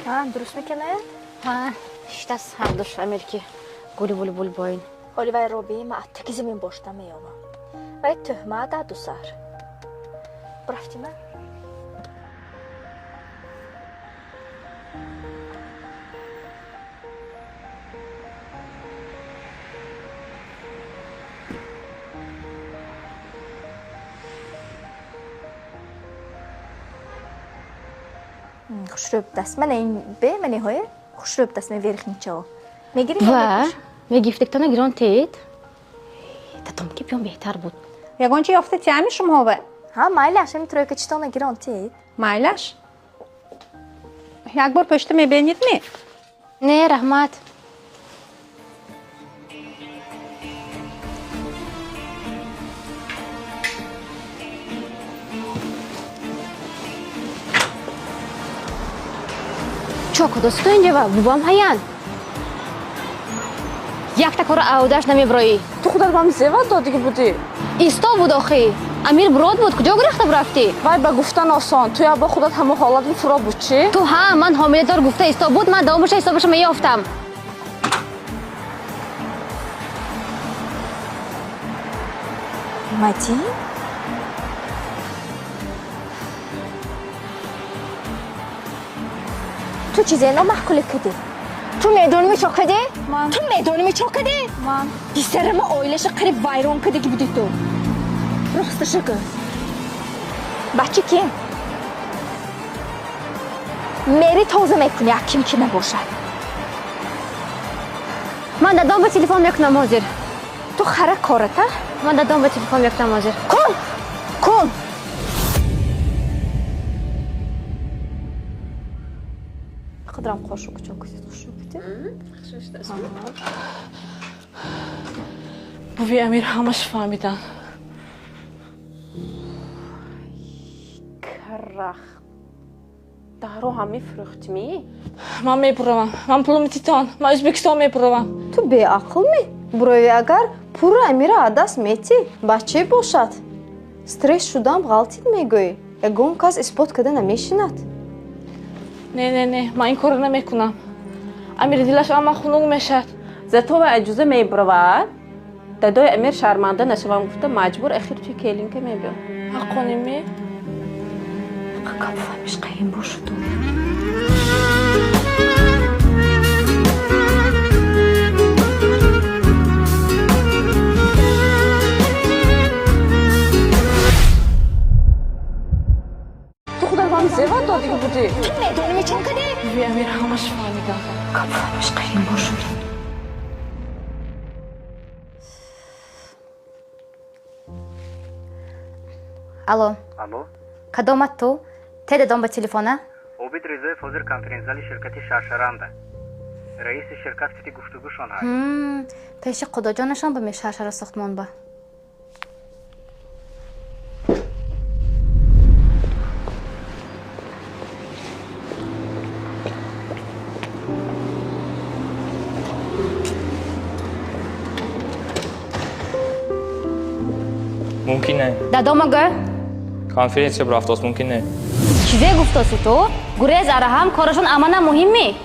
ها درست میکنه؟ ها اشتاس هم دوش امریکی گولی بولی بول باین حالی وای روبی ما اتکی زمین باشتم میامم وای تهمه دا دو سر برفتی من؟ خوشروب دست من این به منی های خوشروب دست میویرخ نیچه میگیری و میگیفتک تانا گران تید تاتم که بیان بهتر بود یگان چی یافته تیمی شما به ها مایلش این تروی که چطور گران تید مایلش یک بار پشت میبینید می نه رحمت چاکو دوستو اینجا و بوبام هیان یک تا کار اودش نمیبرایی تو خودت با هم زیواد دادی که بودی ایستا بود آخی امیر براد بود کجا گرفته برفتی وای با گفتن آسان تو یا با خودت همه حالت فرا بود چی؟ تو ها من حامله دار گفته ایستا بود من دامش حسابش میافتم متی؟ تو چیزی اینا محکوله کدی؟ تو میدونی چه کدی؟ من تو میدونی چه کدی؟ من بیسر ما اویلش قریب وایرون کدی که بودی تو راستش که بچه کیم؟ میری تازه میکنی اکیم که نباشد من دادم به تلفن میکنم حاضر تو خره کارته؟ من دادم به تلفن میکنم حاضر کن خودم خوشو کچو کسی خوشو بیتی؟ بوی امیر همش فهمیدن کرخ دارو هم میفروختمی؟ من میبروم من پولم تیتان من ازبکستان میبروم تو به عقل می بروی اگر پول امیره عدس میتی بچه باشد استرس شدم غلطید میگویی یگون کس اثبات کده نمیشیند نه من این کارو نمیکنم امیر دیلش اما خنوق میشد زتو و اجازه میبرود دادای امیر شرمنده نشوم گفته مجبور اخیر توی کلین که میبیم حقانی می کم فهمش قیم باشد تو خودت با هم زیواد دادی که بودی تو میدونی چون کدی؟ بوی امیر همش فهمیدن کم فهمش قیم باشد الو Алло, کدامت تو ته دادم به تلفنه عبید رضای فاضل کنفرانسیال شرکت شرشرنده. رئیس شرکت فتی گفتگوشان هست. پیش خدا جانشان به می شرشر ساختمان با ممکنه دادم اگه کنفرانس برافت ممکنه چیزی گفته تو گریز هم کارشون امانه مهمی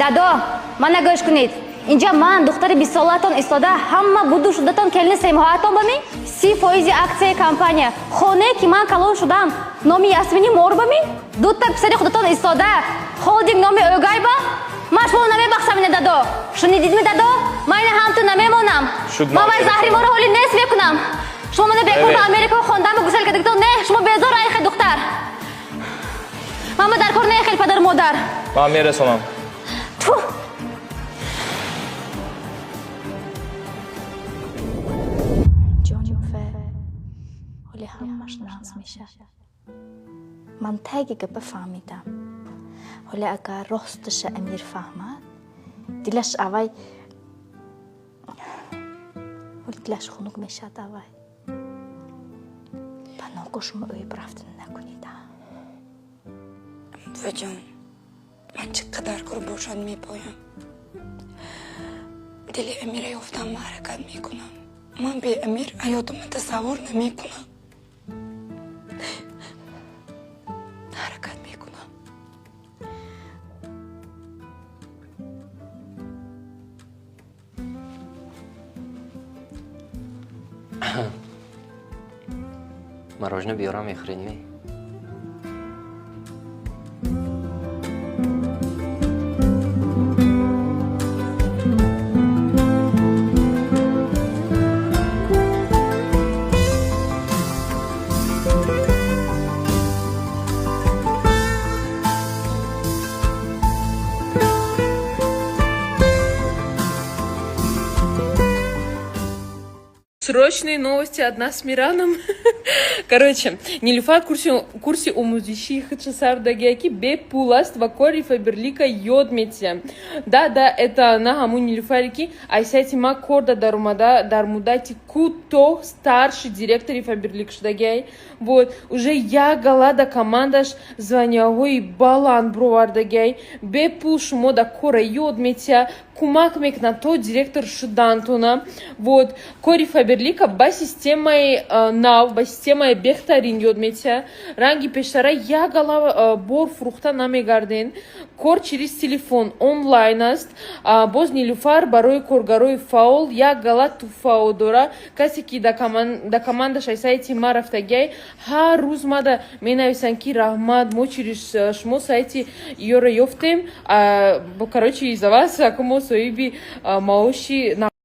دادا من نگوش کنید اینجا من دختر 20 سالتان استاده همه بودو شدتان کلین سیمهاتان بمی 30% اکسیه کمپانیا خونه که من کلون شدم نامی یاسمینی مور بمی دو تا پسری خودتان استاده هولدینگ نامی اوگای با من شما نمیبخشم اینه دادا شنیدید می دادا من این هم تو نمیمونم من باید زهری ما رو حالی نصف میکنم شما منو بکن به امریکا خوندم و گسل کردید نه شما بیزار ایخی دختر من در کار نه خیلی پدر مادر من میرسونم تو جانفه حالی همش ناز میشه من تاگی که بفهمیدم حالی اگر راستش امیر فهمد دلش اوای حالی دلش خنوق میشد اوای پناه شما اوی برفتن نکنید لطفا جان من چقدر کار باشد میپایم دل امیر یافتم حرکت میکنم من به امیر حیاتم تصور نمیکنم حرکت میکنم мороженое биёрам мехӯридми? Срочные новости от нас с Мираном. Короче, Нилуфар курси омӯзишии хчсардагиаки бепул аст ва кори Фаберлика ёд метиҳам. Да, это на ҳамун Нилуфаре ки айсайти ма кор дар омада дар муддати кӯтоҳ старши директори Фаберлик шудагиай. Вот, уже як галада командаш званиyaҳои баланд бировардагиай. Бепул шумо да кора ёд метиҳа, кӯмак мекунад то директор шудантона. Вот, кори Фаберлика ба системаи нав, ба системаи беҳтарин ёд метиҳа. Ранги пештара як гала бор фурӯхта намегарден. Кор чириз телефон онлайн аст. Боз Нилуфар барои коргарои фаъол як гала туҳфао дора. Касе ки да командаш сайти ма рафтагиай, ҳар рӯз мада менависанд ки раҳмат, мо чириз шумо сайти ёро ёфтем. Короче, из-за вас, ако мо соҳиби маоши